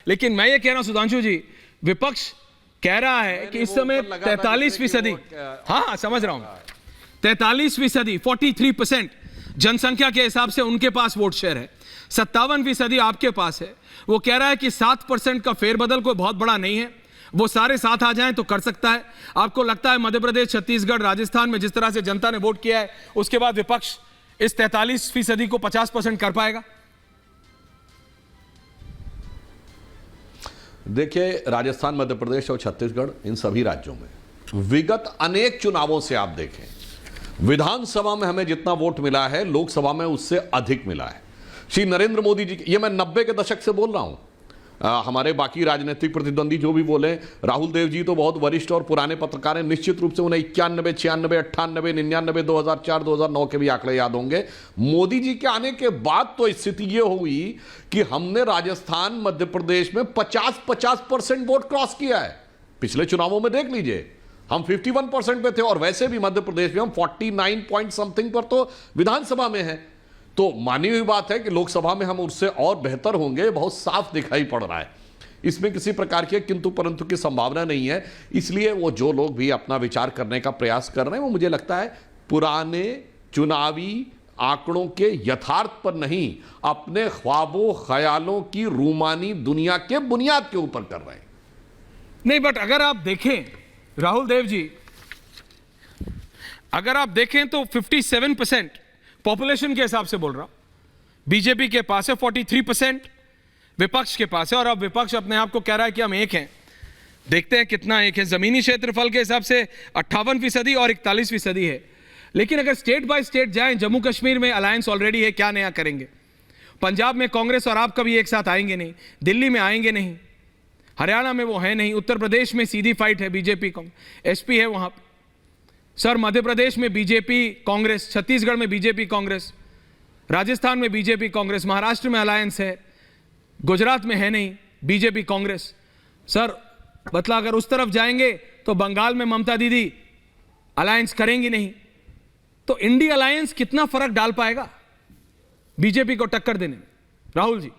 लेकिन मैं ये कह रहा हूं सुधांशु जी, विपक्ष कह रहा है कि इस समय 43%, हाँ समझ रहा हूं, 43%, 43% जनसंख्या के हिसाब से उनके पास वोट शेयर है, 57% आपके पास है। वो कह रहा है कि 7% का फेरबदल कोई बहुत बड़ा नहीं है, वो सारे साथ आ जाएं तो कर सकता है। आपको लगता है मध्य प्रदेश, छत्तीसगढ़, राजस्थान में जिस तरह से जनता ने वोट किया है, उसके बाद विपक्ष इस 43% को 50% कर पाएगा? देखिए, राजस्थान, मध्य प्रदेश और छत्तीसगढ़, इन सभी राज्यों में विगत अनेक चुनावों से आप देखें, विधानसभा में हमें जितना वोट मिला है, लोकसभा में उससे अधिक मिला है। श्री नरेंद्र मोदी जी, ये मैं 90 के दशक से बोल रहा हूं। हमारे बाकी राजनीतिक प्रतिद्वंदी जो भी बोले, राहुल देव जी तो बहुत वरिष्ठ और पुराने पत्रकार हैं, निश्चित रूप से उन्हें 91, 96, 98, 99, 2004, 2009 के भी आंकड़े याद होंगे। मोदी जी के आने के बाद तो स्थिति ये हुई कि हमने राजस्थान, मध्य प्रदेश में 50% वोट क्रॉस किया है। पिछले चुनावों में देख लीजिए, हम 51% पे थे, और वैसे भी मध्य प्रदेश में हम 49 पॉइंट समथिंग पर तो विधानसभा में है। तो मानी हुई बात है कि लोकसभा में हम उससे और बेहतर होंगे, बहुत साफ दिखाई पड़ रहा है। इसमें किसी प्रकार के किंतु परंतु की संभावना नहीं है। इसलिए वो जो लोग भी अपना विचार करने का प्रयास कर रहे हैं, वो मुझे लगता है पुराने चुनावी आंकड़ों के यथार्थ पर नहीं, अपने ख्वाबों ख्यालों की रूमानी दुनिया के बुनियाद के ऊपर कर रहे हैं। नहीं, बट अगर आप देखें राहुल देव जी, अगर आप देखें तो 57% पॉपुलेशन के हिसाब से बोल रहा हूं, बीजेपी के पास है 43%, विपक्ष के पास है। और अब विपक्ष अपने आप को कह रहा है कि हम एक हैं, देखते हैं कितना एक है। जमीनी क्षेत्रफल के हिसाब से 58% और 41% है। लेकिन अगर स्टेट बाय स्टेट जाएं, जम्मू कश्मीर में अलायंस ऑलरेडी है, क्या नया करेंगे? पंजाब में कांग्रेस और आप कभी एक साथ आएंगे नहीं, दिल्ली में आएंगे नहीं, हरियाणा में वो है नहीं, उत्तर प्रदेश में सीधी फाइट है, बीजेपी एसपी है वहां सर, मध्य प्रदेश में बीजेपी कांग्रेस, छत्तीसगढ़ में बीजेपी कांग्रेस, राजस्थान में बीजेपी कांग्रेस, महाराष्ट्र में अलायंस है, गुजरात में है नहीं, बीजेपी कांग्रेस। सर मतलब अगर उस तरफ जाएंगे तो बंगाल में ममता दीदी अलायंस करेंगी नहीं। तो इंडी अलायंस कितना फर्क डाल पाएगा बीजेपी को टक्कर देने में? राहुल जी,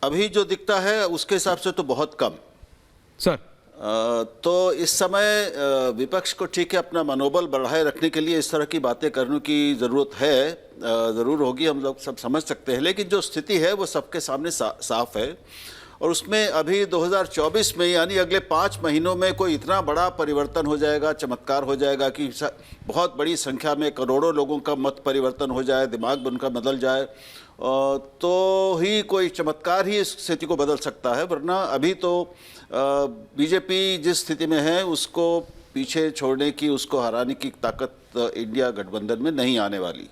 अभी जो दिखता है उसके हिसाब से तो बहुत कम सर। तो इस समय विपक्ष को ठीक है अपना मनोबल बढ़ाए रखने के लिए इस तरह की बातें करने की ज़रूरत है, ज़रूर होगी, हम लोग सब समझ सकते हैं। लेकिन जो स्थिति है वो सबके सामने साफ है, और उसमें अभी 2024 में यानी अगले 5 महीनों में कोई इतना बड़ा परिवर्तन हो जाएगा, चमत्कार हो जाएगा कि बहुत बड़ी संख्या में करोड़ों लोगों का मत परिवर्तन हो जाए, दिमाग उनका बदल जाए, तो ही कोई चमत्कार ही इस स्थिति को बदल सकता है। वरना अभी तो बीजेपी जिस स्थिति में है उसको पीछे छोड़ने की, उसको हराने की ताकत इंडिया गठबंधन में नहीं आने वाली।